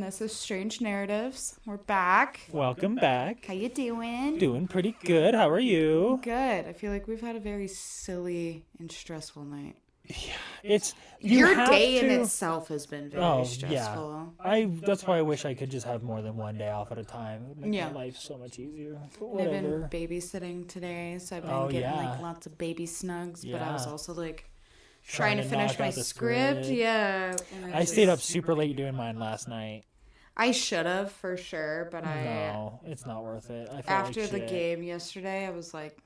this is Strange Narratives. We're back. Welcome back. How you doing? Doing pretty good. How are you? Good. I feel like we've had a very silly and stressful night. Yeah, it's your day in itself has been very stressful. Yeah. That's why I wish I could just have more than one day off at a time. It would make my life so much easier. But I've been babysitting today, so I've been getting like lots of baby snugs. Yeah. But I was also like trying to finish my script. Yeah. I stayed up super late doing mine last night. I should have for sure, but no, it's not worth it. After the game yesterday, I was like,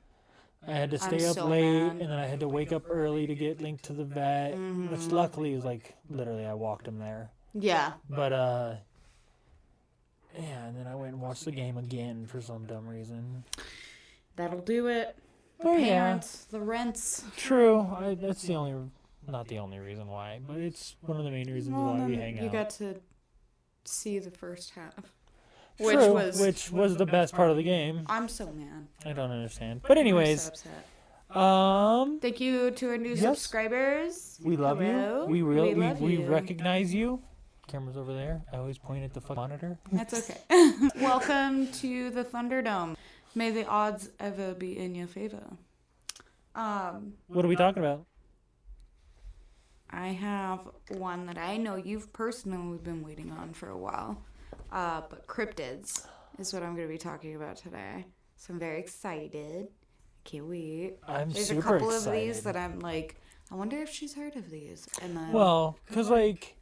I had to stay up late, and then I had to wake up early to get Link to the vet, which luckily was like, literally, I walked him there. Yeah. But, and then I went and watched the game again for some dumb reason. That'll do it. The parents, the rents. True. That's not the only reason why, but it's one of the main reasons why we hang out. You got to see the first half. True, which was the best part of the game. I'm so mad. I don't understand. But anyways, I'm so upset. Thank you to our new subscribers. We love you. We recognize you. Camera's over there. I always point at the monitor. That's okay. Welcome to the Thunderdome. May the odds ever be in your favor. What are we talking about? I have one that I know you've personally been waiting on for a while. But cryptids is what I'm going to be talking about today. So I'm very excited. Can't wait. There's a couple of these that I'm like, I wonder if she's heard of these. And then, well, because like,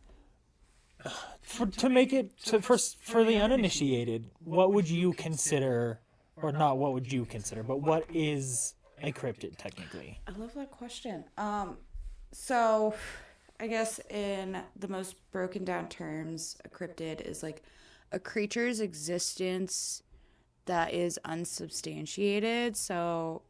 for the uninitiated, what would you consider, or not what would you consider, but what is a cryptid technically? I love that question. So I guess in the most broken down terms, a cryptid is like a creature's existence that is unsubstantiated. So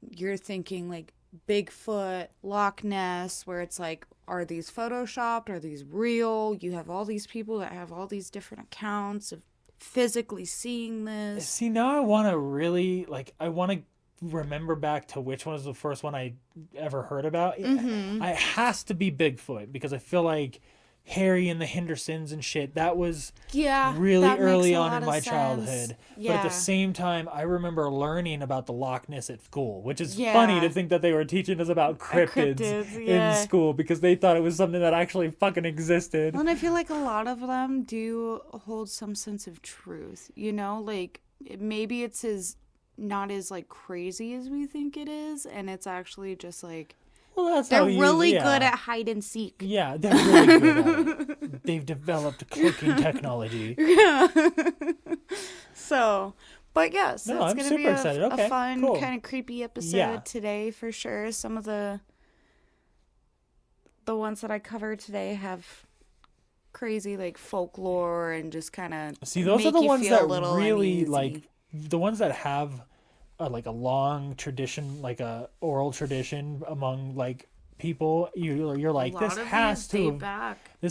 you're thinking like Bigfoot, Loch Ness, where it's like, are these photoshopped? Are these real? You have all these people that have all these different accounts of physically seeing this. See, now I want to really, I want to remember back to which one was the first one I ever heard about. It has to be Bigfoot, because I feel like Harry and the Hendersons and shit, that was really early on in my childhood. Yeah. But at the same time, I remember learning about the Loch Ness at school, which is funny to think that they were teaching us about cryptids in school, because they thought it was something that actually fucking existed. Well, and I feel like a lot of them do hold some sense of truth, you know? Like, maybe it's not as like crazy as we think it is, and it's actually just like, well, they're really good at hide and seek. Yeah, they're really good at it. They've developed cloaking technology. Yeah. So it's going to be a fun, kind of creepy episode today for sure. Some of the ones that I covered today have crazy like folklore and just kind of those are the ones that really uneasy. Like the ones that have like a long tradition, like a oral tradition among like people. You're like, this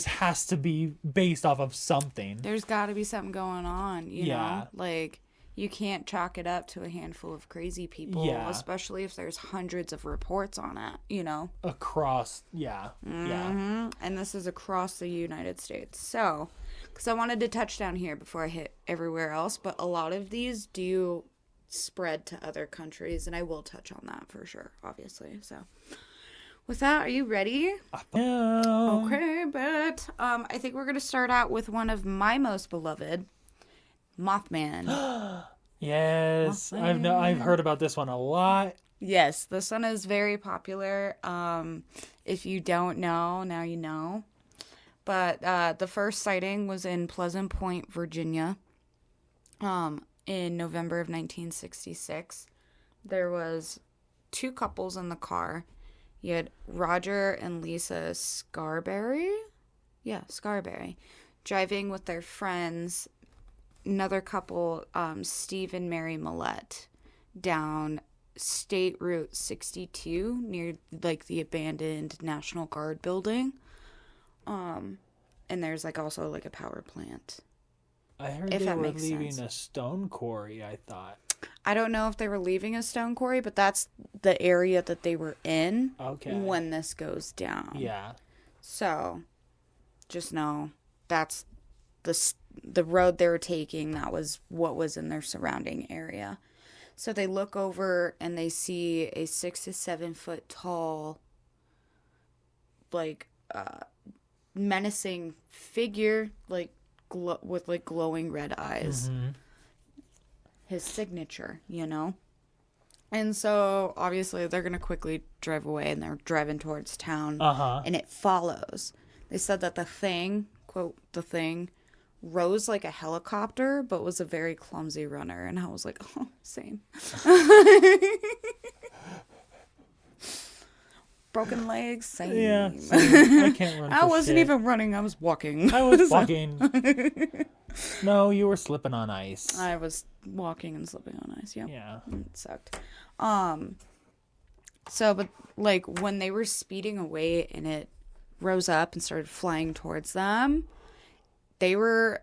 has to be based off of something. There's got to be something going on, you know? Like, you can't chalk it up to a handful of crazy people, especially if there's hundreds of reports on it, you know? Across, And this is across the United States. So, because I wanted to touch down here before I hit everywhere else, but a lot of these do spread to other countries, and I will touch on that for sure, obviously. So with that, are you ready? Okay, but I think we're gonna start out with one of my most beloved, Mothman. Yes, Mothman. I've heard about this one a lot. Yes, this one is very popular. If you don't know, now you know. But the first sighting was in Pleasant Point, Virginia. In November of 1966. There was two couples in the car. You had Roger and Lisa Scarberry. Yeah, Scarberry. Driving with their friends. Another couple, Steve and Mary Millette, down State Route 62 near like the abandoned National Guard building. And there's like also like a power plant. I heard they were leaving a stone quarry, I thought. I don't know if they were leaving a stone quarry, but that's the area that they were in when this goes down. Yeah. So, just know that's the road they were taking, that was what was in their surrounding area. So they look over and they see a 6 to 7 foot tall, like, menacing figure, like, with, like, glowing red eyes. Mm-hmm. His signature, you know? And so, obviously, they're going to quickly drive away, and they're driving towards town. And it follows. They said that the thing, quote, the thing, rose like a helicopter, but was a very clumsy runner. And I was like, oh, same. Broken legs, same. Yeah, same. I can't run. I wasn't even running. I was walking. I was walking. No, you were slipping on ice. I was walking and slipping on ice. Yep. Yeah. It sucked. So, but like when they were speeding away and it rose up and started flying towards them, it was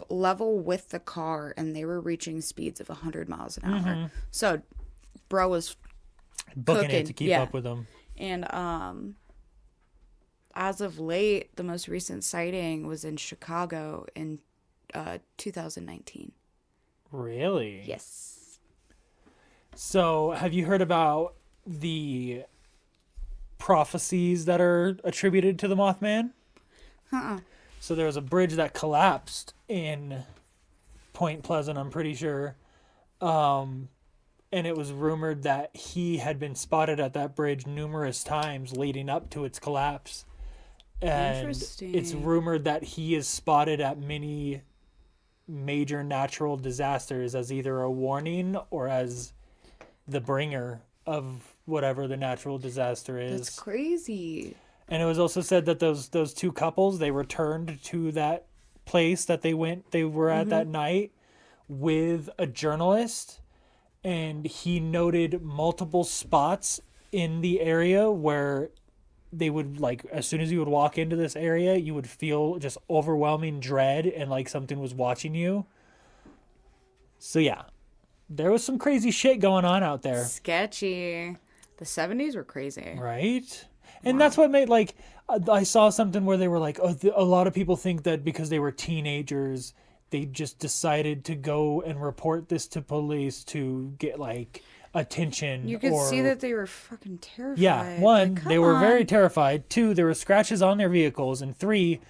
level with the car, and they were reaching speeds of 100 miles an hour. Mm-hmm. So, bro was booking cooking. it to keep up with them. And as of late, the most recent sighting was in Chicago in 2019. Really? Yes. So, have you heard about the prophecies that are attributed to the Mothman? So there was a bridge that collapsed in Point Pleasant, I'm pretty sure. And it was rumored that he had been spotted at that bridge numerous times leading up to its collapse. And it's rumored that he is spotted at many major natural disasters as either a warning or as the bringer of whatever the natural disaster is. That's crazy. And it was also said that those two couples, they returned to that place that they were at that night with a journalist, and he noted multiple spots in the area where they would, like, as soon as you would walk into this area, you would feel just overwhelming dread and like something was watching you. So yeah, there was some crazy shit going on out there. Sketchy. The 70s were crazy. Right? And that's what made, like, I saw something where they were like, a lot of people think that because they were teenagers, they just decided to go and report this to police to get, like, attention. You could see that they were fucking terrified. Yeah, one, like, they were very terrified. Two, there were scratches on their vehicles. And three,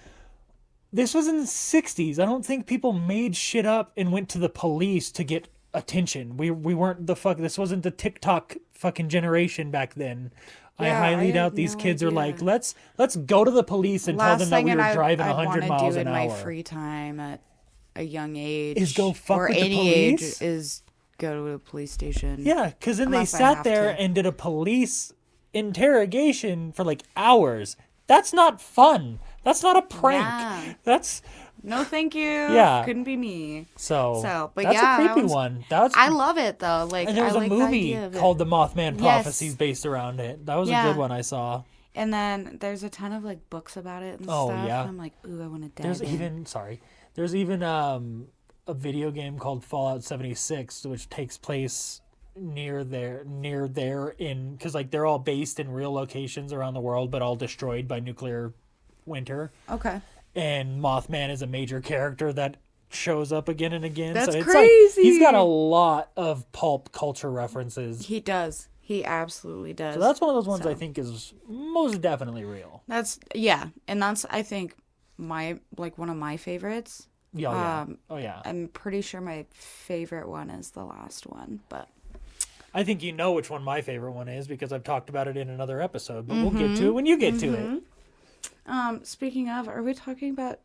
this was in the 60s. I don't think people made shit up and went to the police to get attention. We weren't this wasn't the TikTok fucking generation back then. Yeah, I highly doubt these kids are like, let's go to the police and tell them that we were driving 100 miles an hour. My free time at a young age is go fuck or with the any police. age is go to a police station. Yeah, because then they sat there and did a police interrogation for like hours. That's not fun. That's not a prank. Yeah. That's no, thank you. Yeah, couldn't be me. So but that's yeah, a creepy one. I love it though. Like, and there was a movie called The Mothman Prophecies based around it. That was a good one I saw. And then there's a ton of like books about it and stuff. Yeah. And I'm like, ooh, I want to dive in. There's even a video game called Fallout 76, which takes place near there in, because like they're all based in real locations around the world, but all destroyed by nuclear winter. Okay. And Mothman is a major character that shows up again and again. That's so it's crazy. Like, he's got a lot of pulp culture references. He does. He absolutely does. So that's one of those ones I think is most definitely real. And that's I think one of my favorites. Yeah. I'm pretty sure my favorite one is the last one, but I think you know which one my favorite one is because I've talked about it in another episode, but we'll get to it when you get to it. Speaking of, are we talking about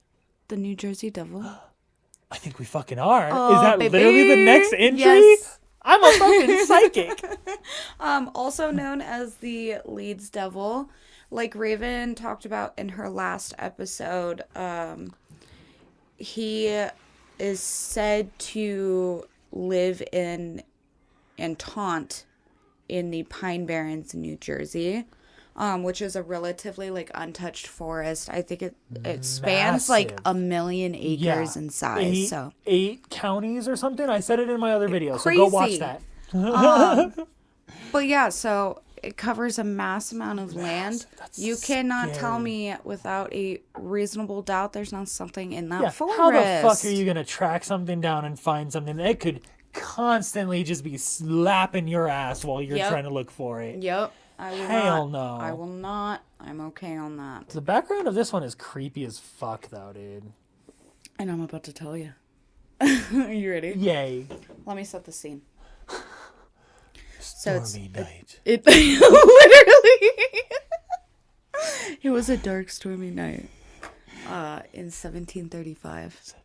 the New Jersey Devil? I think we fucking are. Oh, is that baby. literally the next entry? Yes. I'm a fucking psychic. Also known as the Leeds Devil, like Raven talked about in her last episode, he is said to live in and taunt in the Pine Barrens in New Jersey. Which is a relatively like untouched forest. I think it spans like 1 million acres in size. Eight counties or something. I said it in my other video, so go watch that. But yeah, so it covers a mass amount of land. That's You cannot scary. tell me without a reasonable doubt there's not something in that forest. How the fuck are you going to track something down and find something that could constantly just be slapping your ass while you're trying to look for it? Yep. I will Hell not. no. I will not. I'm okay on that. The background of this one is creepy as fuck, though, dude. And I'm about to tell you. Are you ready? Yay. Let me set the scene. Stormy night. It literally. It was a dark, stormy night. In 1735.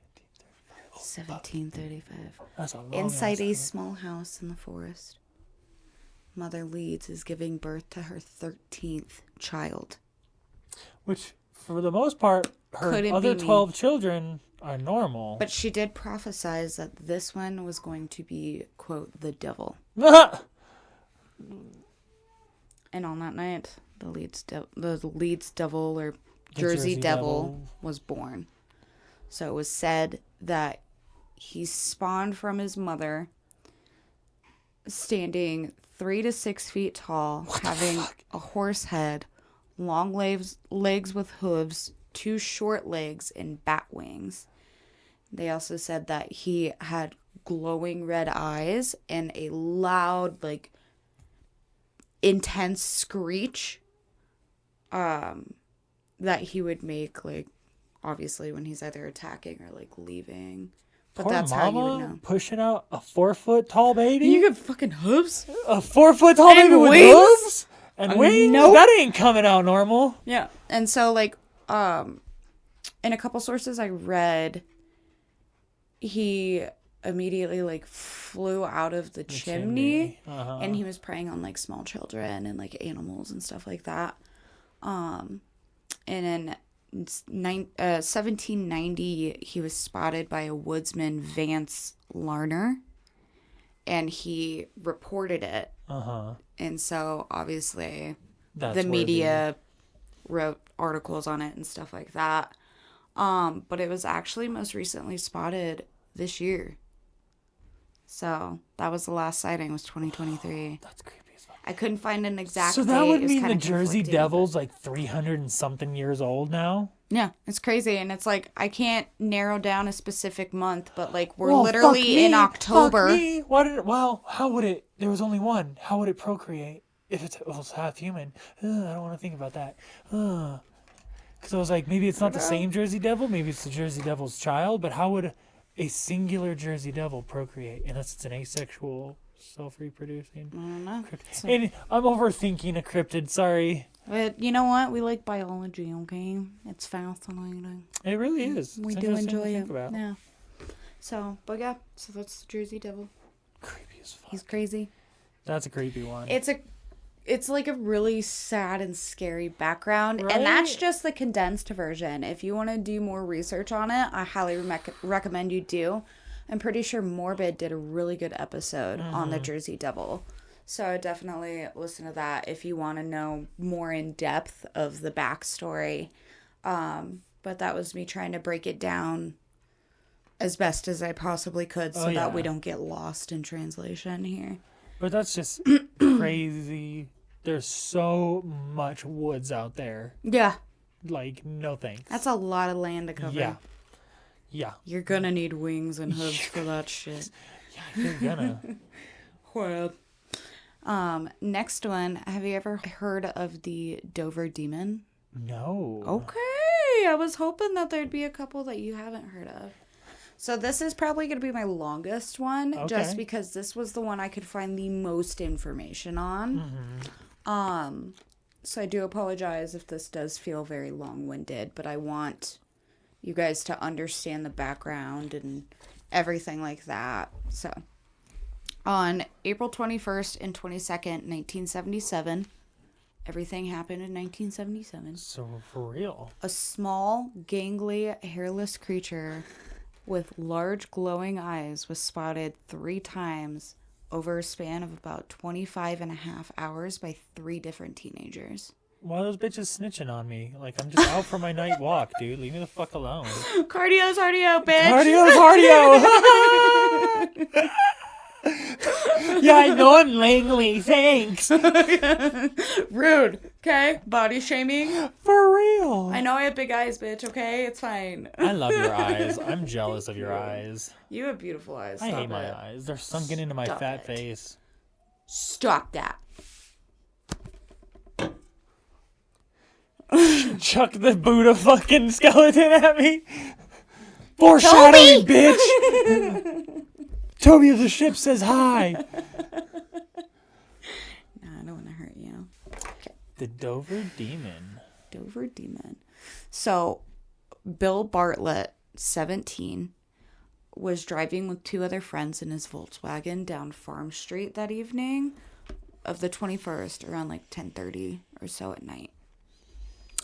1735. That's a long Inside a time. small house in the forest, Mother Leeds is giving birth to her 13th child. Which, for the most part, her Couldn't other be me. 12 children are normal. But she did prophesize that this one was going to be, quote, the devil. And on that night, the Leeds devil or Jersey devil was born. So it was said that he spawned from his mother, standing 3 to 6 feet tall, having a horse head, long legs with hooves, 2 short legs, and bat wings. They also said that he had glowing red eyes and a loud, like, intense screech that he would make, like, obviously when he's either attacking or, like, leaving. But Poor that's mama how you would know. pushing out a 4-foot tall baby? You get fucking hooves? A 4-foot tall And baby with wings? hooves? And wings? Nope. That ain't coming out normal. Yeah. And so, like, in a couple sources I read, he immediately, like, flew out of the chimney. Uh-huh. And he was preying on, like, small children and, like, animals and stuff like that. And in 1790, he was spotted by a woodsman, Vance Larner, and he reported it. Uh-huh. And so, obviously, That's the worthy. media wrote articles on it and stuff like that. But it was actually most recently spotted this year. So, that was the last sighting, was 2023. That's creepy as fuck. I couldn't find an exact So date. that would It was mean the kinda Jersey conflicting, Devil's like 300 and something years old now? Yeah, it's crazy. And it's like, I can't narrow down a specific month, but like, we're Well, literally fuck me, in October. Fuck me. How would it, there was only one. How would it procreate if it was half human? I don't want to think about that. Because I was like, maybe it's not the same Jersey Devil. Maybe it's the Jersey Devil's child. But how would a singular Jersey Devil procreate? Unless it's an asexual, self-reproducing. I don't know. And I'm overthinking a cryptid. Sorry. But you know what? We like biology, okay? It's fascinating. It really is. We It's do interesting to enjoy think it. about. Yeah. So, but yeah. So that's the Jersey Devil. Creepy as fuck. He's crazy. That's a creepy one. It's like a really sad and scary background. Right? And that's just the condensed version. If you want to do more research on it, I highly recommend you do. I'm pretty sure Morbid did a really good episode on the Jersey Devil. So definitely listen to that if you want to know more in depth of the backstory. But that was me trying to break it down as best as I possibly could so that we don't get lost in translation here. But that's just crazy. There's so much woods out there. Yeah. Like, no thanks. That's a lot of land to cover. Yeah. Yeah. You're gonna need wings and hooves for that shit. Yeah, you're gonna. Well. Next one. Have you ever heard of the Dover Demon? No. Okay. I was hoping that there'd be a couple that you haven't heard of. So this is probably going to be my longest one, just because this was the one I could find the most information on. So I do apologize if this does feel very long-winded, but I want you guys to understand the background and everything like that. So on April 21st and 22nd, 1977, everything happened in 1977. So, for real. A small, gangly, hairless creature with large glowing eyes was spotted 3 times over a span of about 25 and a half hours by 3 different teenagers. Why are those bitches snitching on me? Like, I'm just out for my night walk, dude. Leave me the fuck alone. Cardio's cardio, bitch! Cardio! Yeah, I know I'm Langley. Thanks. Rude. Okay? Body shaming. For real. I know I have big eyes, bitch. Okay? It's fine. I love your eyes. I'm jealous of your eyes. You have beautiful eyes. I Stop hate my it. eyes. They're sunken into my Stop fat it. face. Stop that. Chuck the Buddha fucking skeleton at me. Foreshadowing, bitch. Toby of the ship says hi. Nah, I don't want to hurt you. Okay. The Dover Demon. Dover Demon. So, Bill Bartlett, 17, was driving with 2 other friends in his Volkswagen down Farm Street that evening of the 21st around like 10:30 or so at night.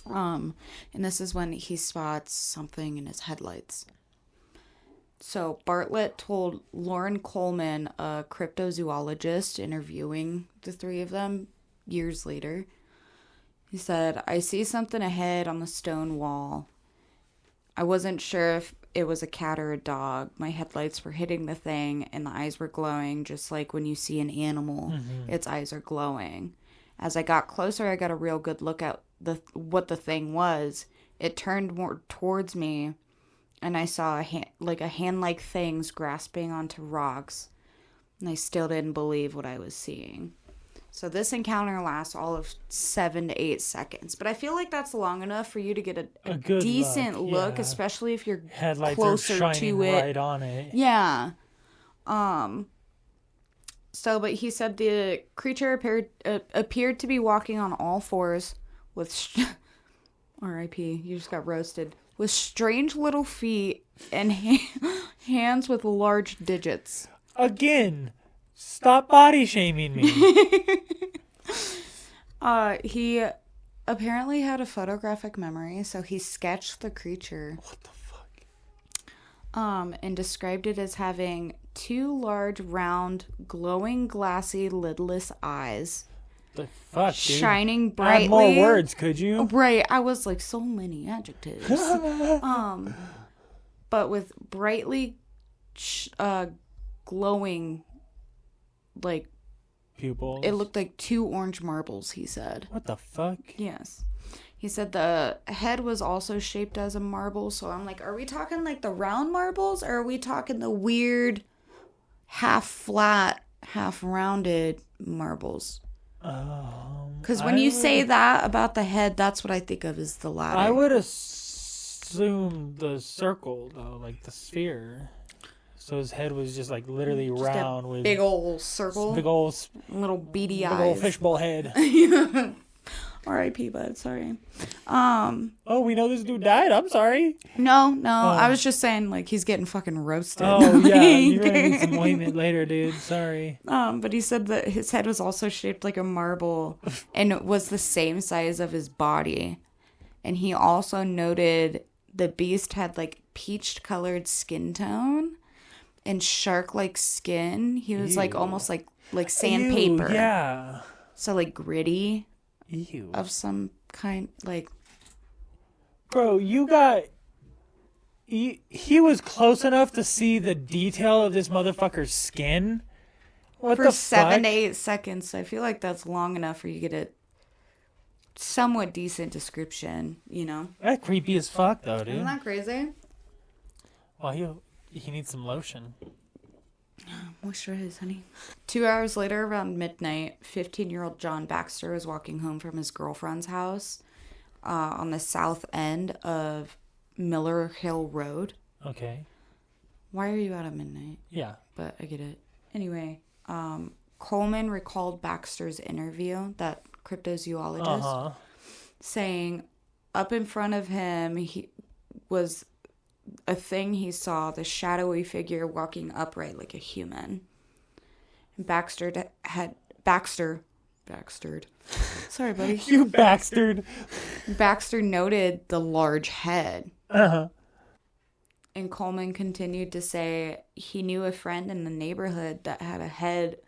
And this is when he spots something in his headlights. So Bartlett told Lauren Coleman, a cryptozoologist interviewing the 3 of them years later, he said, "I see something ahead on the stone wall. I wasn't sure if it was a cat or a dog. My headlights were hitting the thing and the eyes were glowing just like when you see an animal, its eyes are glowing. As I got closer, I got a real good look at what the thing was. It turned more towards me, and I saw a hand-like things grasping onto rocks, and I still didn't believe what I was seeing." So this encounter lasts all of 7 to 8 seconds, but I feel like that's long enough for you to get a good decent look, yeah. especially if you're Headlights closer are shining to it. right on it. Yeah. So, but he said the creature appeared to be walking on all fours with R.I.P. You just got roasted. With strange little feet and hands with large digits. Again, stop body shaming me. He apparently had a photographic memory, so he sketched the creature. What the fuck? And described it as having 2 large, round, glowing, glassy, lidless eyes. The fuck, dude? Shining brightly. Add more words, could you? Right. I was like, so many adjectives. But with brightly glowing, like, pupils. it looked like 2 orange marbles, he said. What the fuck? Yes. He said the head was also shaped as a marble. So I'm like, are we talking like the round marbles? Or are we talking the weird half flat, half rounded marbles? Because when you say that about the head, that's what I think of as the latter. I would assume the circle, though, like the sphere. So his head was just like literally just round with big old circle, big old little beady eyes, big old fishbowl head. R.I.P. Bud. Sorry. Oh, we know this dude died. I'm sorry. No. I was just saying, like, he's getting fucking roasted. Oh yeah, you're gonna need some ointment later, dude. Sorry. But he said that his head was also shaped like a marble, and it was the same size of his body. And he also noted the beast had like peach-colored skin tone and shark-like skin. He was like almost like sandpaper. Ew, yeah. So like gritty. Ew. Of some kind, like. Bro, he was close enough to see the detail of this motherfucker's skin. What for the 7 fuck? to 8 seconds. So I feel like that's long enough for you to get a somewhat decent description, you know? That's creepy as fuck, though, dude. Isn't that crazy? Well, he needs some lotion. Moisturize, honey. 2 hours later, around midnight, 15-year-old John Baxter was walking home from his girlfriend's house on the south end of Miller Hill Road. Okay. Why are you out at midnight? Yeah. But I get it. Anyway, Coleman recalled Baxter's interview, that cryptozoologist, saying up in front of him he was a thing he saw, the shadowy figure walking upright like a human. And Baxter. Sorry, buddy. You Baxtered. Baxter noted the large head. Uh-huh. And Coleman continued to say he knew a friend in the neighborhood that had a head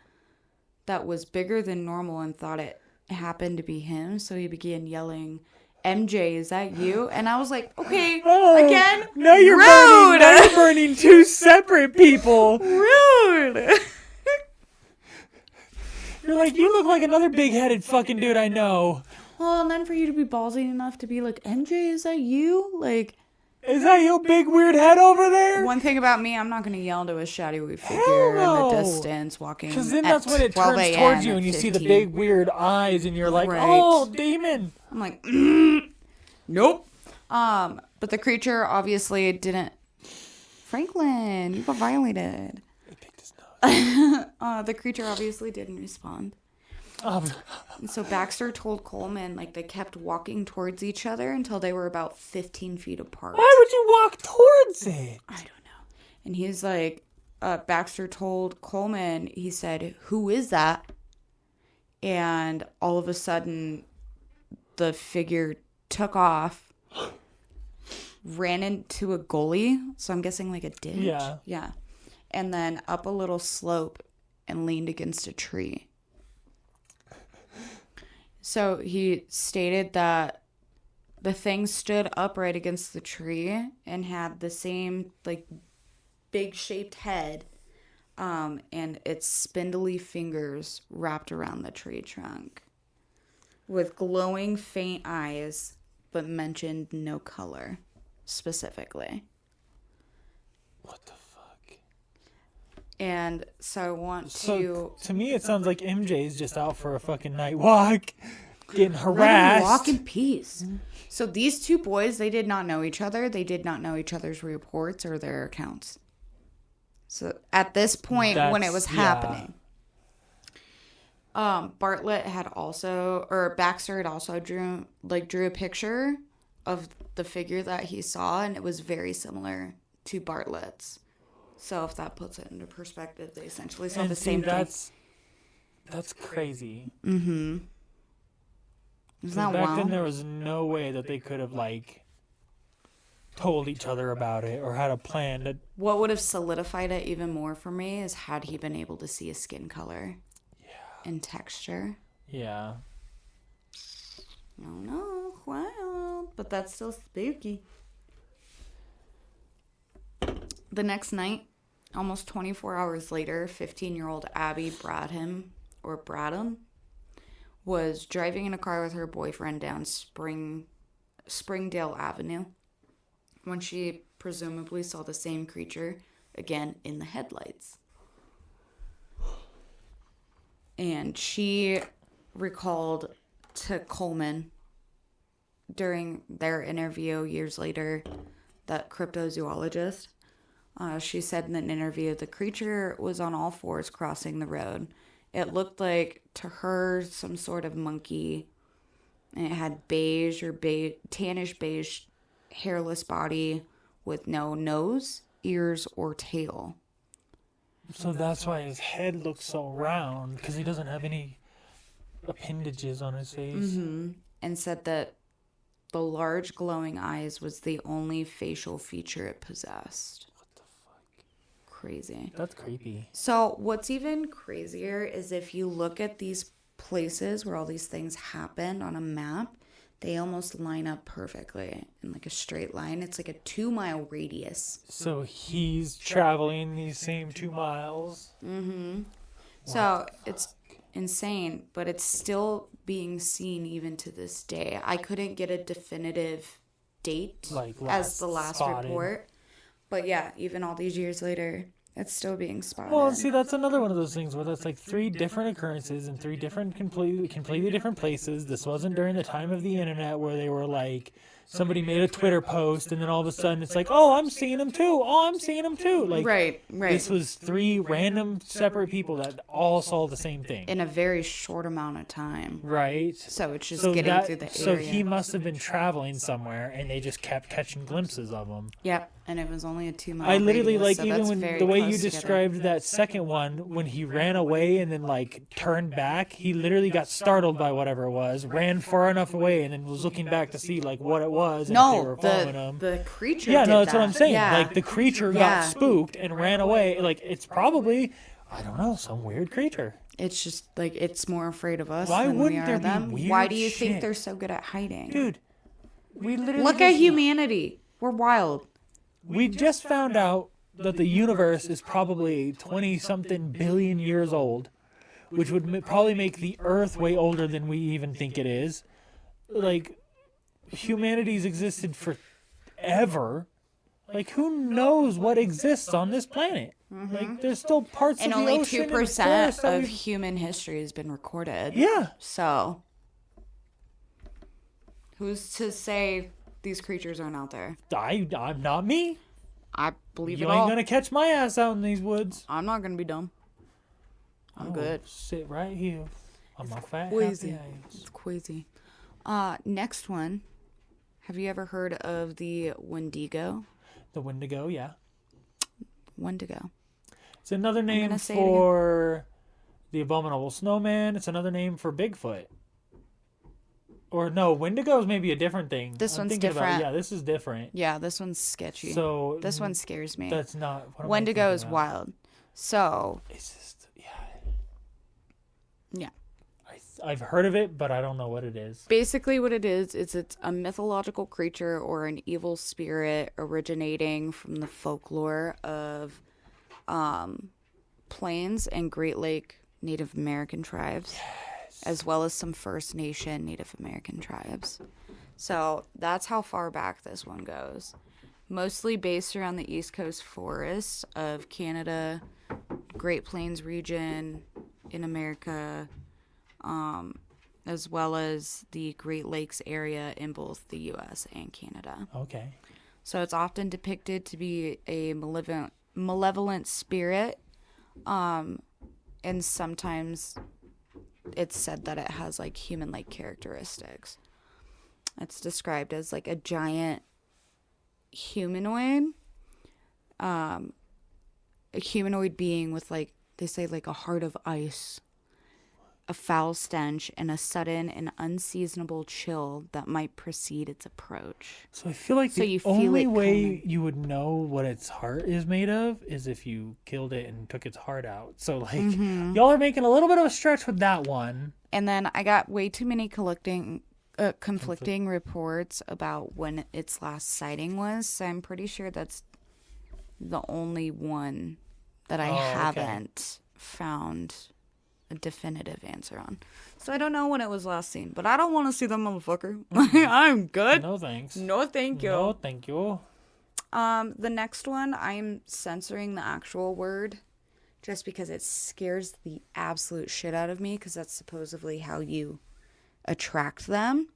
that was bigger than normal and thought it happened to be him. So he began yelling, "MJ, is that you?" And I was like, okay, again, now you're rude. burning 2 separate people. Rude. You're like, you look like another big-headed fucking dude I know. Well, and then for you to be ballsy enough to be like, MJ, is that you? Like, is that your big weird head over there? One thing about me, I'm not going to yell to a shadowy figure in the distance walking. Because then that's when it turns towards you and you see the big weird eyes and you're like, oh, demon. I'm like, nope. But the creature obviously didn't. Franklin, you got violated. He picked his nose. The creature obviously didn't respond. And so Baxter told Coleman, like, they kept walking towards each other until they were about 15 feet apart. Why would you walk towards it? I don't know. And he's like, Baxter told Coleman, he said, who is that? And all of a sudden, the figure took off, ran into a gully. So I'm guessing like a ditch. Yeah. Yeah. And then up a little slope and leaned against a tree. So he stated that the thing stood upright against the tree and had the same, like, big-shaped head, and its spindly fingers wrapped around the tree trunk, with glowing, faint eyes, but mentioned no color, specifically. What the fuck? And so I want to... To me, it sounds like MJ's just out for a fucking night walk, getting harassed. Walk in peace. So these two boys, they did not know each other. They did not know each other's reports or their accounts. So at this point, when it was happening, Baxter had also drew a picture of the figure that he saw, and it was very similar to Bartlett's. So if that puts it into perspective, they essentially saw the same thing. That's crazy. Mm-hmm. Isn't that back wild? then there was no way that they could have like told each other about it or had a plan to... What would have solidified it even more for me is had he been able to see a skin color and texture. Yeah. Oh no, wild, but that's still spooky. The next night, almost 24 hours later, 15-year-old Abby Bradham was driving in a car with her boyfriend down Springdale Avenue when she presumably saw the same creature again in the headlights. And she recalled to Coleman during their interview years later, that cryptozoologist, she said in an interview the creature was on all fours crossing the road. It looked like, to her, some sort of monkey. And it had beige or tannish beige hairless body with no nose, ears, or tail. So that's why his head looks so round, because he doesn't have any appendages on his face. Mm-hmm. And said that the large glowing eyes was the only facial feature it possessed. What the fuck? Crazy. That's creepy. So what's even crazier is if you look at these places where all these things happened on a map, they almost line up perfectly in like a straight line. It's like a 2-mile radius. So he's traveling these same 2 miles. Mm-hmm. So it's insane, but it's still being seen even to this day. I couldn't get a definitive date as the last report. But yeah, even all these years later, it's still being spotted. Well, see, that's another one of those things where that's like 3 different occurrences in 3 different completely different places. This wasn't during the time of the internet where they were like, somebody made a Twitter post and then all of a sudden it's like, oh, I'm seeing them too. Oh, I'm seeing them too. Like, right. This was 3 random separate people that all saw the same thing. In a very short amount of time. Right. So it's just getting through the area. So he must have been traveling somewhere and they just kept catching glimpses of him. Yep. And it was only a 2-mile I literally, radius, like, even when the way you described that second one, when he ran away and then, like, turned back, he literally got startled by whatever it was, ran far enough away, and then was looking back to see, like, what it was, and if they were following him. The creature Yeah, did no, that's that. what I'm saying. Yeah. Like, the creature got spooked and ran away. Like, it's probably, I don't know, some weird creature. It's just, like, it's more afraid of us Why than wouldn't we there are be them. weird Why do you shit? think they're so good at hiding? Dude, we literally Look at humanity. We're wild. We just found out that the universe is probably 20-something billion years old. which would probably make the Earth way older than we even think it is. Like, humanity's existed forever. Like, who knows what exists on this planet? Like, there's still parts And of the only ocean 2% of human history has been recorded. Yeah. So, who's to say these creatures aren't out there? I'm not me. I believe You it ain't all. gonna catch my ass out in these woods. I'm not gonna be dumb. I'm good. Sit right here on my fat Crazy. happy ass. It's crazy. Next one. Have you ever heard of the Wendigo? The Wendigo, yeah. Wendigo. It's another name gonna say it for the Abominable Snowman. It's another name for Bigfoot. Or no, Wendigo is maybe a different thing. This I'm one's thinking different. Yeah, this is different. Yeah, this one's sketchy. So this one scares me. That's not what Wendigo am I is thinking about? wild. So, It's just yeah. I've heard of it, but I don't know what it is. Basically what it is it's a mythological creature or an evil spirit originating from the folklore of Plains and Great Lake Native American tribes, as well as some First Nation Native American tribes. So that's how far back this one goes. Mostly based around the East Coast forests of Canada, Great Plains region in America, as well as the Great Lakes area in both the U.S. and Canada. Okay. So it's often depicted to be a malevolent spirit, and sometimes it's said that it has like human-like characteristics. It's described as like a giant humanoid, a humanoid being with like, they say like a heart of ice, a foul stench, and a sudden and unseasonable chill that might precede its approach. So I feel like So the you feel only it way coming. you would know what its heart is made of is if you killed it and took its heart out. So like y'all are making a little bit of a stretch with that one. And then I got way too many conflicting reports about when its last sighting was. So I'm pretty sure that's the only one that I haven't found a definitive answer on. So I don't know when it was last seen, but I don't want to see that motherfucker. I'm good. No thanks. No, thank you. No, thank you. The next one, I'm censoring the actual word just because it scares the absolute shit out of me, because that's supposedly how you attract them.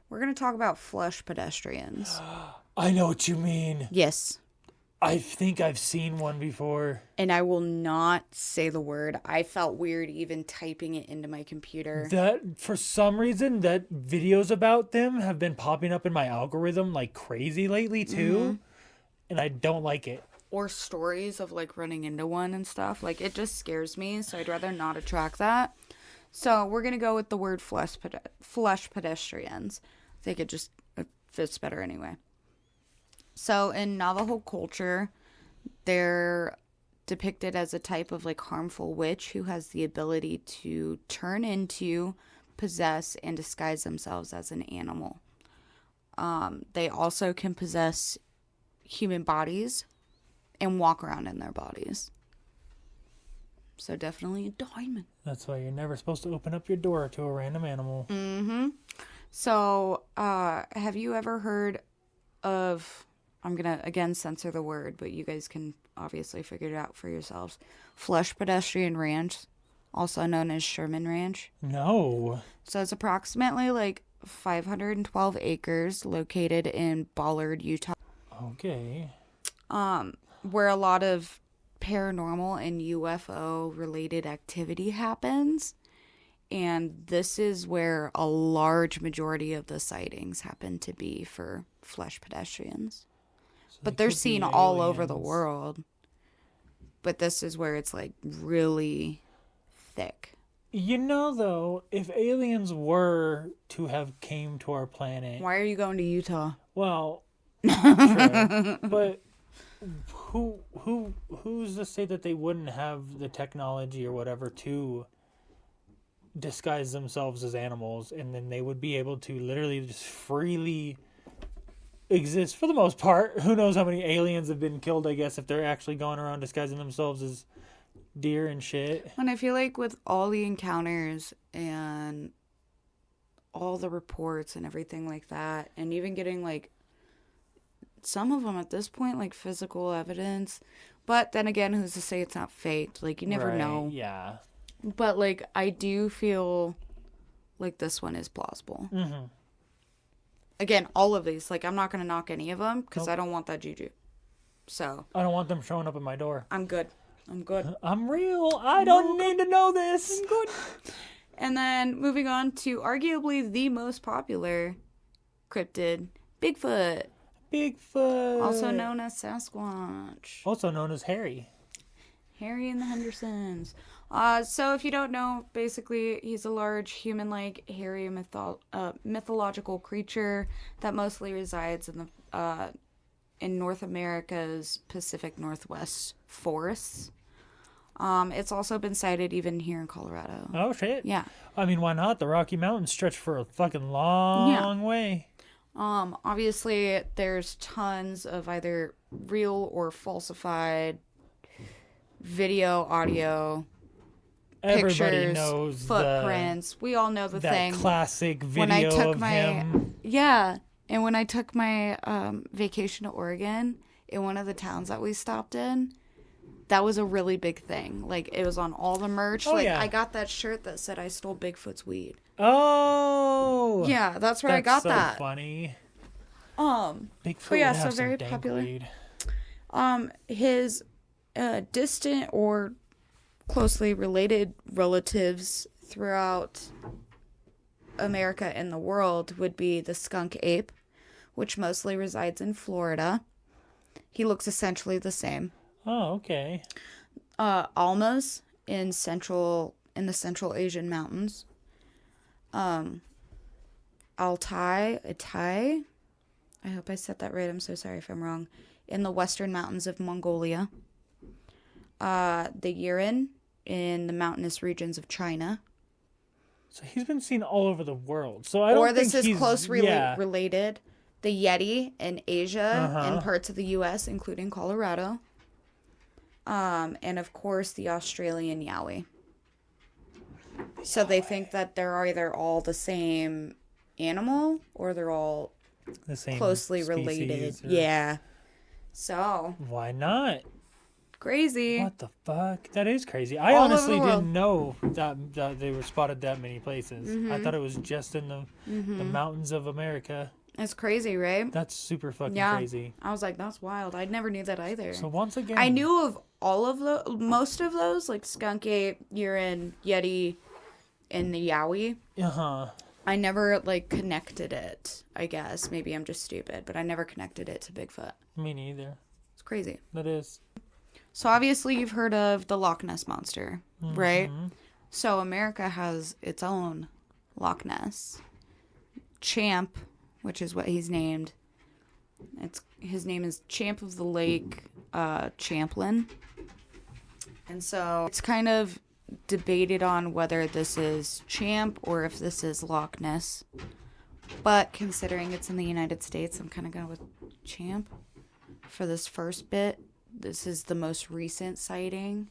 We're going to talk about flesh pedestrians. I know what you mean. Yes. I think I've seen one before. And I will not say the word. I felt weird even typing it into my computer. That, for some reason, that videos about them have been popping up in my algorithm like crazy lately too. And I don't like it. Or stories of like running into one and stuff. Like, it just scares me, so I'd rather not attract that. So we're going to go with the word flesh pedestrians. I think it fits better anyway. So in Navajo culture, they're depicted as a type of like harmful witch who has the ability to turn into, possess, and disguise themselves as an animal. They also can possess human bodies and walk around in their bodies. So definitely a diamond. That's why you're never supposed to open up your door to a random animal. So, have you ever heard of, I'm going to again censor the word, but you guys can obviously figure it out for yourselves. Flesh Pedestrian Ranch, also known as Sherman Ranch. No. So it's approximately like 512 acres located in Ballard, Utah. Okay. Where a lot of paranormal and UFO related activity happens. And this is where a large majority of the sightings happen to be for flesh pedestrians. So But they they're could be seen all over the aliens. world. But this is where it's like really thick. You know, though, if aliens were to have came to our planet, Why are you going to Utah? well, true, but who's to say that they wouldn't have the technology or whatever to disguise themselves as animals, and then they would be able to literally just freely exist for the most part. Who knows how many aliens have been killed, I guess, if they're actually going around disguising themselves as deer and shit. And I feel like with all the encounters and all the reports and everything like that, and even getting like some of them at this point, like physical evidence, but then again, who's to say it's not faked? Like, you never know. Yeah. But like, I do feel like this one is plausible. Mm-hmm. Again, all of these, like, I'm not going to knock any of them because I don't want that juju. So I don't want them showing up at my door. I'm good. I'm real. I don't need to know this. I'm good. And then moving on to arguably the most popular cryptid, Bigfoot. Bigfoot. Also known as Sasquatch. Also known as Harry. Harry and the Hendersons. So if you don't know, basically he's a large human-like hairy mythological creature that mostly resides in North America's Pacific Northwest forests. It's also been sighted even here in Colorado. Oh shit. Yeah. I mean, why not? The Rocky Mountains stretch for a fucking long way. Obviously there's tons of either real or falsified video, audio, Everybody pictures, knows footprints. We all know that thing. Classic video when I took of him. Yeah, and when I took my vacation to Oregon, in one of the towns that we stopped in, that was a really big thing. Like, it was on all the merch. Oh, like, yeah. I got that shirt that said I stole Bigfoot's weed. Oh! Yeah, that's where I got that. That's so funny. Bigfoot But yeah, would have so very some dank popular. weed. His distant or closely related relatives throughout America and the world would be the skunk ape, which mostly resides in Florida. He looks essentially the same. Oh, okay. Almas in the Central Asian mountains. Altai, I hope I said that right. I'm so sorry if I'm wrong. In the western mountains of Mongolia. The Yurin in the mountainous regions of China. So he's been seen all over the world. So I don't Or this think is he's closely related. The Yeti in Asia and parts of the U.S., including Colorado. And of course the Australian Yowie. So they think that they're either all the same animal or they're all the same closely species related. or... Yeah. So why not? crazy. What the fuck? That is crazy. I All honestly over the world. didn't know that they were spotted that many places. I thought it was just in the mountains of America. It's crazy, right? That's super fucking Yeah. crazy. I was like, that's wild. I never knew that either. So once again, I knew of most of those, like skunk ape, urine, yeti, and the yowie. I never like connected it. I guess maybe I'm just stupid, but I never connected it to Bigfoot. Me neither. It's crazy. That is. So obviously you've heard of the Loch Ness Monster, right? So America has its own Loch Ness. Champ, which is what he's named. His name is Champ of the Lake Champlain. And so it's kind of debated on whether this is Champ or if this is Loch Ness. But considering it's in the United States, I'm kind of going with Champ for this first bit. This is the most recent sighting.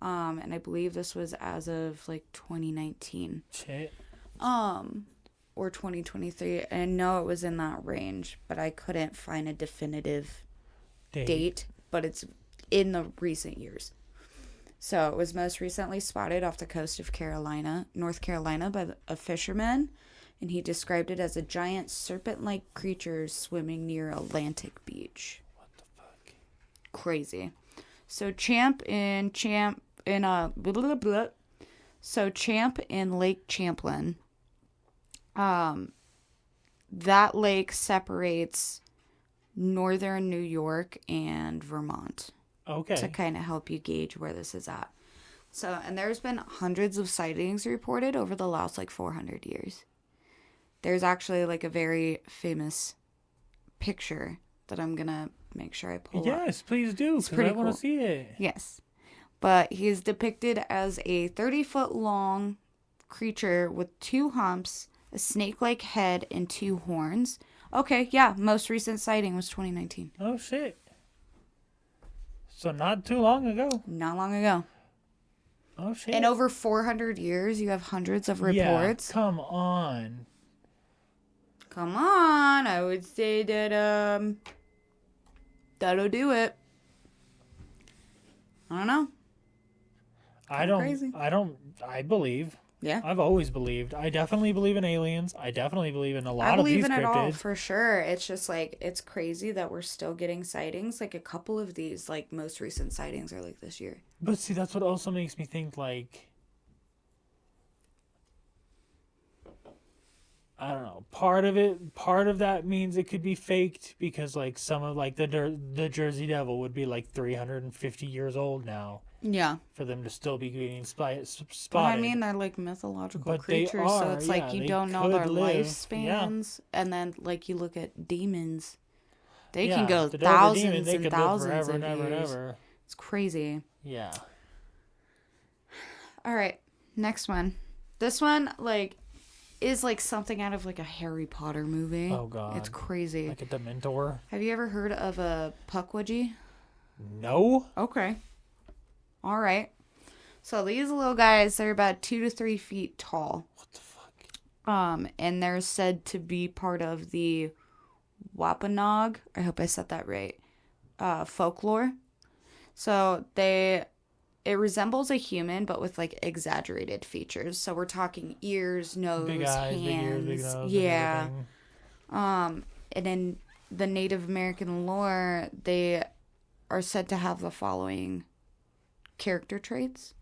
And I believe this was as of like 2019. Shit. Or 2023. And I know it was in that range, but I couldn't find a definitive date. But it's in the recent years. So it was most recently spotted off the coast of North Carolina by a fisherman. And he described it as a giant serpent-like creature swimming near Atlantic Beach. Crazy. So Champ in Lake Champlain, that lake separates northern New York and Vermont. Okay. To kind of help you gauge where this is at. So, and there's been hundreds of sightings reported over the last like 400 years. There's actually like a very famous picture that I'm gonna make sure I pull up. Yes, please do, because I want to see it. Yes. But he is depicted as a 30-foot long creature with 2 humps, a snake-like head, and 2 horns. Okay, yeah, most recent sighting was 2019. Oh, shit. So not too long ago. Not long ago. Oh, shit. In over 400 years, you have hundreds of reports. Yeah, come on. Come on. I would say that, that'll do it. I don't know. I believe. Yeah. I've always believed. I definitely believe in aliens. I definitely believe in a lot I of these believe in it all, cryptids. for sure. It's just like, it's crazy that we're still getting sightings. Like, a couple of these, like, most recent sightings are like this year. But see, that's what also makes me think, like, I don't know. Part of that means it could be faked because, like, some of, like, the Jersey Devil would be, like, 350 years old now. Yeah. For them to still be getting spotted. I mean, they're, like, mythological creatures, so it's like you don't know their lifespans. Yeah. And then, like, you look at demons. They can go thousands and thousands of years. It's crazy. Yeah. All right. Next one. This one, like, is like something out of like a Harry Potter movie. Oh god. It's crazy. Like a Dementor. Have you ever heard of a Pukwudgie? No. Okay. All right. So these little guys, they're about 2 to 3 feet tall. What the fuck? And they're said to be part of the Wampanoag. I hope I said that right. Folklore. So it resembles a human, but with, like, exaggerated features. So we're talking ears, nose, big eyes, hands. Big ears, big nose, yeah. And in the Native American lore, they are said to have the following character traits.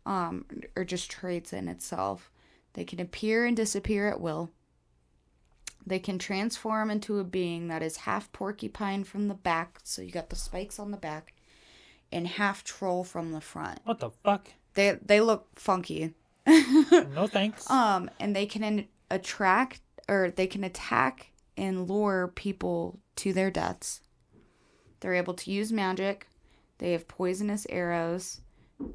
Or just traits in itself. They can appear and disappear at will. They can transform into a being that is half porcupine from the back. So you got the spikes on the back. And half troll from the front. What the fuck? They look funky. No thanks. And they can attack and lure people to their deaths. They're able to use magic. They have poisonous arrows.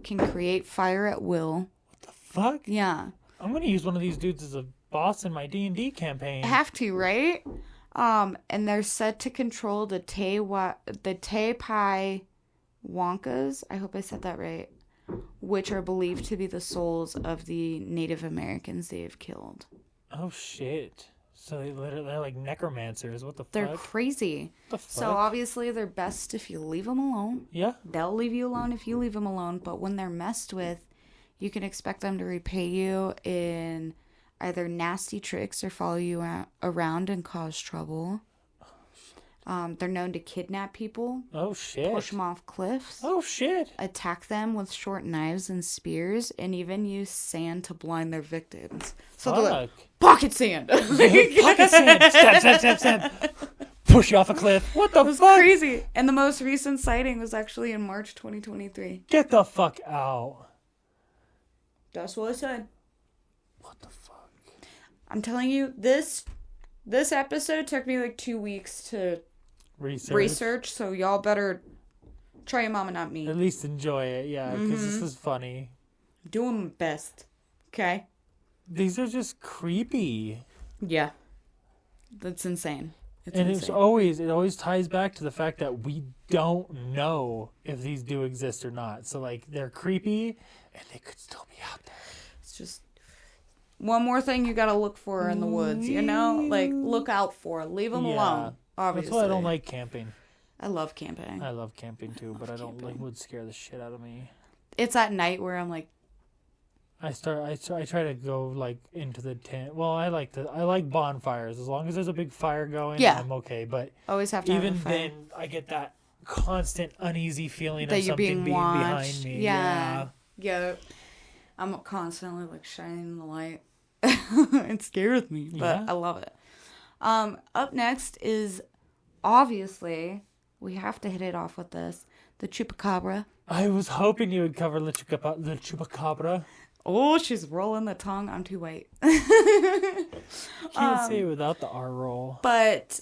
Can create fire at will. What the fuck? Yeah. I'm gonna use one of these dudes as a boss in my D&D campaign. Have to, right? And they're said to control the Pai Wonkas, I hope I said that right, which are believed to be the souls of the Native Americans they have killed. Oh shit. So they're like necromancers. What the fuck? They're crazy. What the fuck? So obviously they're best if you leave them alone. Yeah. They'll leave you alone if you leave them alone, but when they're messed with, you can expect them to repay you in either nasty tricks or follow you around and cause trouble. They're known to kidnap people. Oh, shit. Push them off cliffs. Oh, shit. Attack them with short knives and spears, and even use sand to blind their victims. So they're like, pocket sand. Pocket sand. Stab, stab, stab, stab. Push you off a cliff. What the fuck? Crazy. And the most recent sighting was actually in March 2023. Get the fuck out. That's what I said. What the fuck? I'm telling you, this episode took me like 2 weeks to research, so y'all better try your mama, not me. At least enjoy it, yeah, because this is funny. Doing my best, okay? These are just creepy. Yeah, that's insane. It always ties back to the fact that we don't know if these do exist or not. So like they're creepy, and they could still be out there. It's just one more thing you gotta look for in the woods, you know? Like, look out for. Leave them alone. Obviously. That's why I don't like camping. I love camping. I love camping too, but I don't like would scare the shit out of me. It's at night where I'm like, I try to go like into the tent. Well, I like bonfires as long as there's a big fire going. Yeah, I'm okay. But always have to even have a fire. then, I get that constant uneasy feeling that of something being behind me. Yeah. I'm constantly like shining the light. It scares me, but I love it. Up next is obviously we have to hit it off with this, the chupacabra. I was hoping you would cover the chupacabra. Oh, she's rolling the tongue. I'm too white. Can't say it without the R roll. But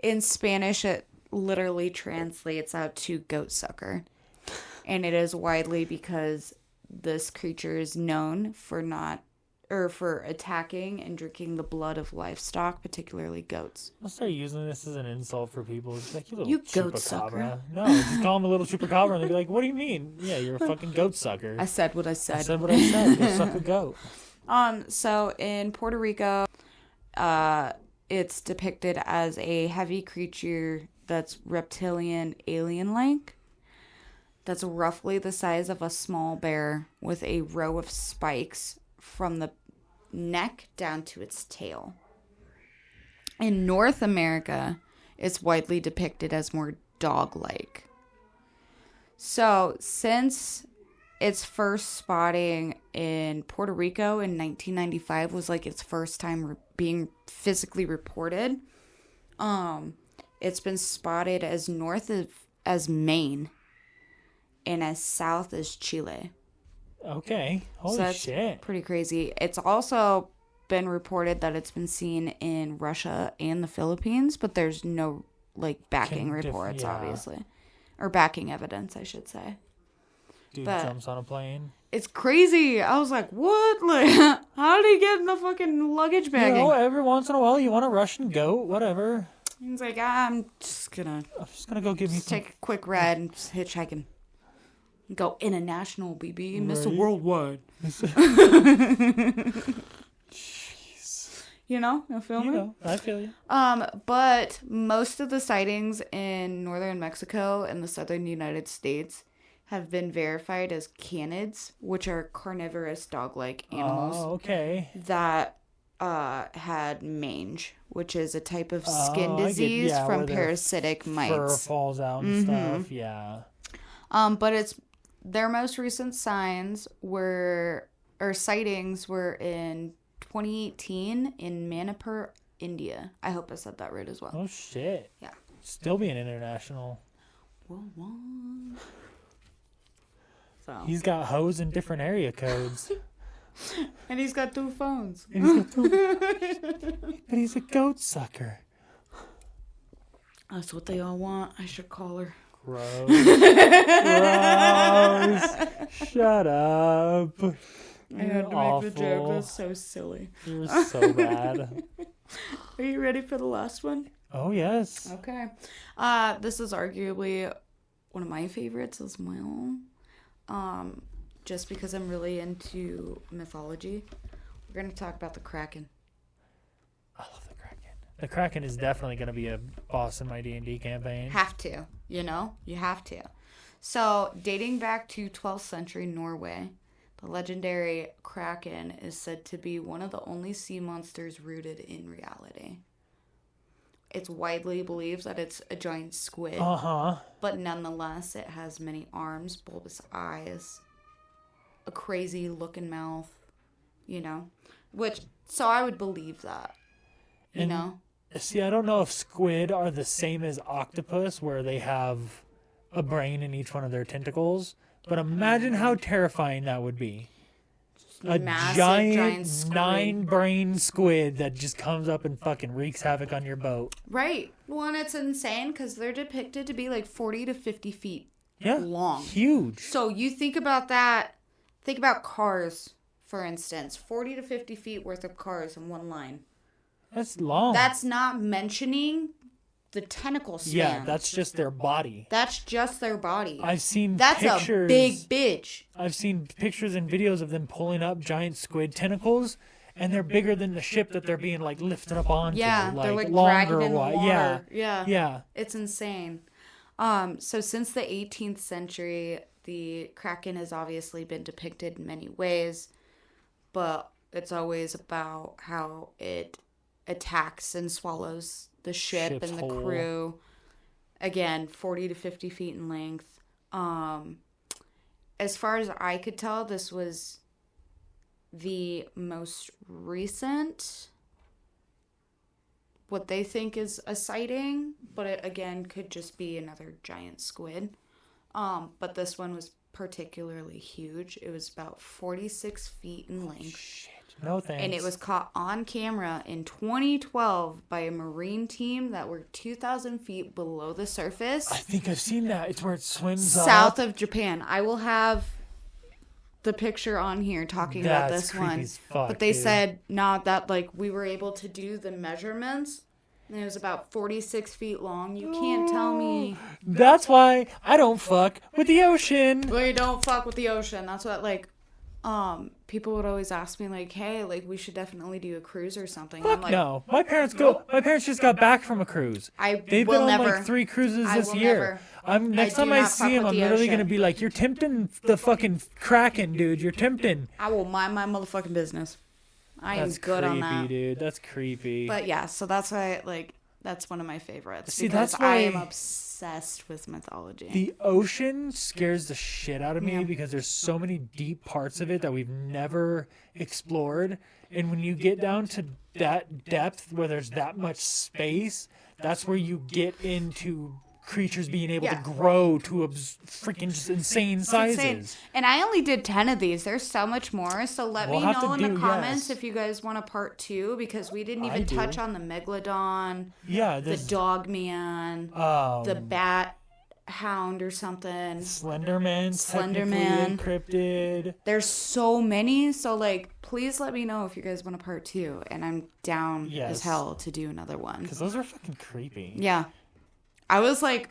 in Spanish, it literally translates out to goat sucker. And it is widely because this creature is known for not for attacking and drinking the blood of livestock, particularly goats. I'll start using this as an insult for people. It's like, you little You goat chupacabra. sucker. No, just call them a little chupacabra and they'll be like, what do you mean? Yeah, you're a fucking goat sucker. I said what I said. I said what I said. Go suck a goat. So in Puerto Rico, it's depicted as a heavy creature that's reptilian alien-like. That's roughly the size of a small bear with a row of spikes from the neck down to its tail. In North America, it's widely depicted as more dog-like. So, since its first spotting in Puerto Rico in 1995 was like its first time being physically reported, it's been spotted as north as Maine and as south as Chile. Okay. Holy So that's shit. pretty crazy. It's also been reported that it's been seen in Russia and the Philippines, but there's no like backing reports, obviously. Or backing evidence, I should say. Dude but jumps on a plane. it's crazy. I was like, what? Like, how did he get in the fucking luggage bagging? You know, every once in a while you want a Russian goat, whatever. He's like, I'm just gonna go give me some. take a quick ride and just hitchhiking. Go international, BB. Right. Mr. Worldwide. Jeez. You feel me? You know, I feel you. But most of the sightings in northern Mexico and the southern United States have been verified as canids, which are carnivorous dog-like animals. Oh, okay. That had mange, which is a type of skin disease from parasitic mites. Fur falls out and stuff. Yeah. But their most recent sightings were in 2018 in Manipur, India. I hope I said that right as well. Oh shit. Yeah. Still being international. Worldwide. So. He's got hoes in different area codes. And he's got 2 phones. But he's a goat sucker. That's what they all want. I should call her. Gross. Shut up. I had to make the joke. That's so silly. You're so bad. Are you ready for the last one? Oh, yes. Okay. This is arguably one of my favorites as well. Just because I'm really into mythology. We're going to talk about the Kraken. I love the Kraken. The Kraken is definitely going to be a boss in my D&D campaign. Have to. You have to. So, dating back to 12th century Norway, the legendary Kraken is said to be one of the only sea monsters rooted in reality. It's widely believed that it's a giant squid. Uh-huh. But nonetheless, it has many arms, bulbous eyes, a crazy looking mouth, so I would believe that, See, I don't know if squid are the same as octopus, where they have a brain in each one of their tentacles, but imagine how terrifying that would be. A Massive, giant squid. 9-brain squid that just comes up and fucking wreaks havoc on your boat. Right. Well, and it's insane because they're depicted to be like 40 to 50 feet long. Huge. So you think about that. Think about cars, for instance. 40 to 50 feet worth of cars in one line. That's long. That's not mentioning the tentacle span. Yeah, that's just their body. That's just their body. I've seen That's pictures. a big bitch. I've seen pictures and videos of them pulling up giant squid tentacles, and they're bigger than the ship that they're being like lifted up onto. Yeah, they're like longer. dragging in the water. Yeah. It's insane. So since the 18th century, the Kraken has obviously been depicted in many ways, but it's always about how it attacks and swallows the ship Ship's and the whole. crew. Again, 40 to 50 feet in length. As far as I could tell, this was the most recent, what they think is a sighting, but it again could just be another giant squid. But this one was particularly huge. It was about 46 feet in length. Shit. No thanks. And it was caught on camera in 2012 by a marine team that were 2,000 feet below the surface. I think I've seen that. It's where it swims south of Japan. I will have the picture on here talking about That's this creepy one. as fuck, But they dude. said not that like we were able to do the measurements. And it was about 46 feet long. You can't tell me. That's why I don't fuck with the ocean. We don't fuck with the ocean. That's what like people would always ask me like, hey, like we should definitely do a cruise or something. Fuck I'm like, no. My parents just got back from a cruise. They've will been on never. like 3 cruises I this will year. never. Next I time do I not see fuck him, with I'm the literally ocean. gonna be like, "You're tempting the fucking Kraken, dude. You're tempting." I will mind my motherfucking business. I am That's good creepy, on that. dude. That's creepy. But yeah, so that's why like that's one of my favorites. See, because that's why I am obsessed with mythology. The ocean scares the shit out of me Yeah. because there's so many deep parts of it that we've never explored. And when you get down to that depth where there's that much space, that's where you get into creatures being able to Yeah. grow to freaking just insane sizes. Insane. And I only did 10 of these. There's so much more. So let We'll me have to know in the do- comments yes. if you guys want a part 2 because we didn't I even do. touch on the megalodon, Yeah, the this dog man, the bat hound or something. Slenderman's technically Slenderman. encrypted. There's so many. So like please let me know if you guys want a part 2 and I'm down Yes. as hell to do another one. Because those are fucking creepy. Yeah. I was like,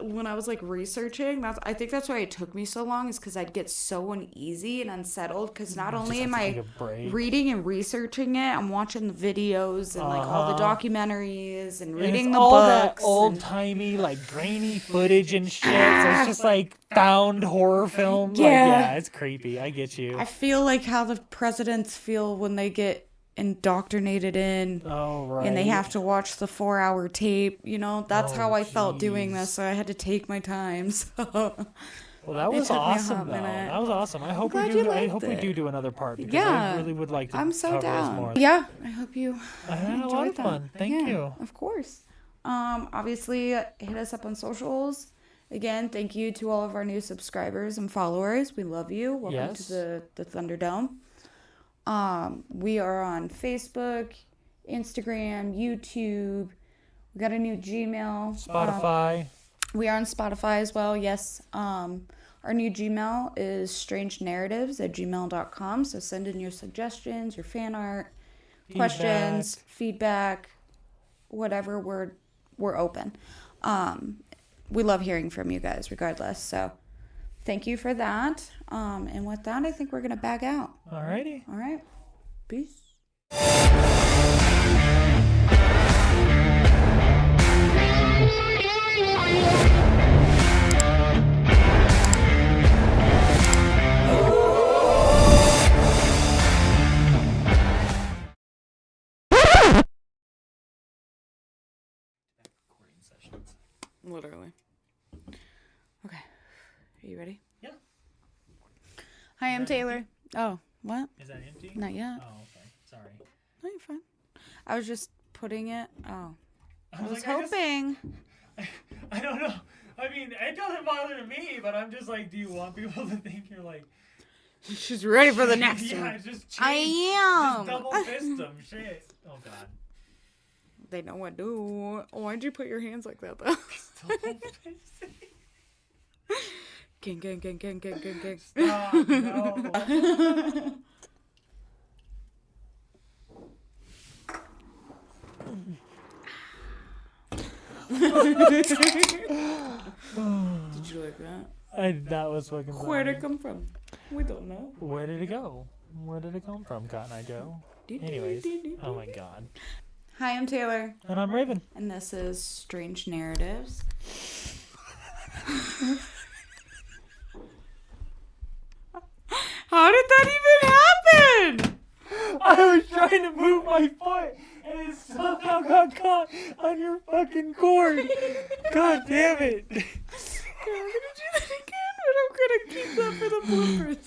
when I was like researching, I think that's why it took me so long is because I'd get so uneasy and unsettled because not only am have to I take a break. reading and researching it, I'm watching the videos and like all the documentaries and And reading it's the all books. that old timey, like grainy footage and shit. So it's just like found horror film. Like, Yeah. it's creepy. I get you. I feel like how the presidents feel when they get indoctrinated in Oh right. and they have to watch the 4-hour tape. You know, that's Oh, how I felt doing jeez. this. So I had to take my time. So. Well, that It was took me a hot awesome though. minute. That was awesome. I hope glad we do. you I liked hope we it. do another part because Yeah. I really would like to. I'm so cover down. This more. Yeah, I hope you I had a lot enjoyed of that. fun. Thank Yeah, you. Of course. Obviously, hit us up on socials. Again, thank you to all of our new subscribers and followers. We love you. Welcome Yes. to the Thunderdome. We are on Facebook, Instagram, YouTube. We got a new Gmail. Spotify. We are on Spotify as well, yes. Our new Gmail is strangenarratives@gmail.com. So send in your suggestions, your fan art, questions, feedback, whatever. We're open. We love hearing from you guys regardless. So thank you for that. And with that, I think we're going to bag out. Alrighty. All right. Peace. Literally. Okay. Are you ready? Yeah. Hi, I'm Taylor. Oh, what? Is that empty? Not yet. Oh, okay. Sorry. No, you're fine. I was just putting it. Oh. I was like, hoping. I don't know. I mean, it doesn't bother me, but I'm just like, do you want people to think you're like... She's ready for the next yeah, one. just change, I am. Just double fist them. Shit. Oh, God. They know what to do. Why'd you put your hands like that, though? Double fist. Gang, gang, gang, gang, gang, gang, gang. Stop, no. Did you like that? That was fucking Where'd funny. it come from? We don't know. Where did it go? Where did it come from, Cotton Eye Joe? Anyways. Oh, my God. Hi, I'm Taylor. And I'm Raven. And this is Strange Narratives. How did that even happen? I was trying to move my foot, and it somehow got caught on your fucking cord. God damn it. I'm gonna do that again, but I'm gonna keep that for the bloopers.